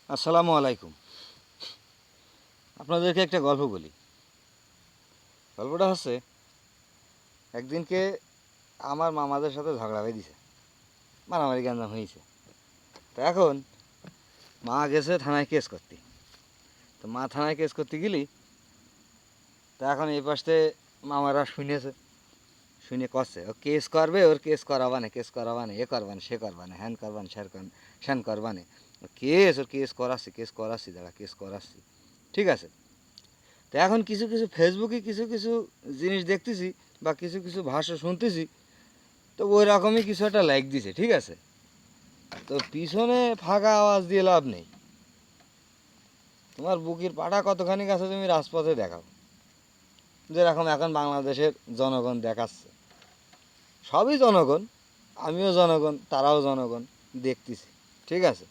আসসালামু আলাইকুম। আপনাদেরকে একটা গল্প বলি। গল্পটা হচ্ছে, একদিনকে আমার মামাদের সাথে ঝগড়া হয়ে দিছে, মারামারি গ্যাঞ্জাম হয়েছে। তো এখন মা গেছে থানায় কেস করতে। তো মা থানায় কেস করতে গেলি, তো এখন এই পাশে মামারা শুনেছে, শুনে করছে ও কেস করবে, ওর কেস করাবানে, কেস করাবানে, এ করবানে, সে করবানে, হ্যান করবান, শ্যান করবানে, ওর কেস করাচ্ছি, কেস করাচ্ছি, দাঁড়া কেস করাচ্ছি। ঠিক আছে। তো এখন কিছু কিছু ফেসবুকে কিছু কিছু জিনিস দেখতেছি বা কিছু কিছু ভাষা শুনতেছি, তো ওই রকমই কিছু একটা লাইক দিছে। ঠিক আছে। তো পিছনে ফাঁকা আওয়াজ দিয়ে লাভ নেই। তোমার বুকের পাটা কতখানি আছে তুমি রাজপথে দেখাও, যেরকম এখন বাংলাদেশের জনগণ দেখাচ্ছে। সবই জনগণ, আমিও জনগণ, তারাও জনগণ, দেখতেছি। ঠিক আছে।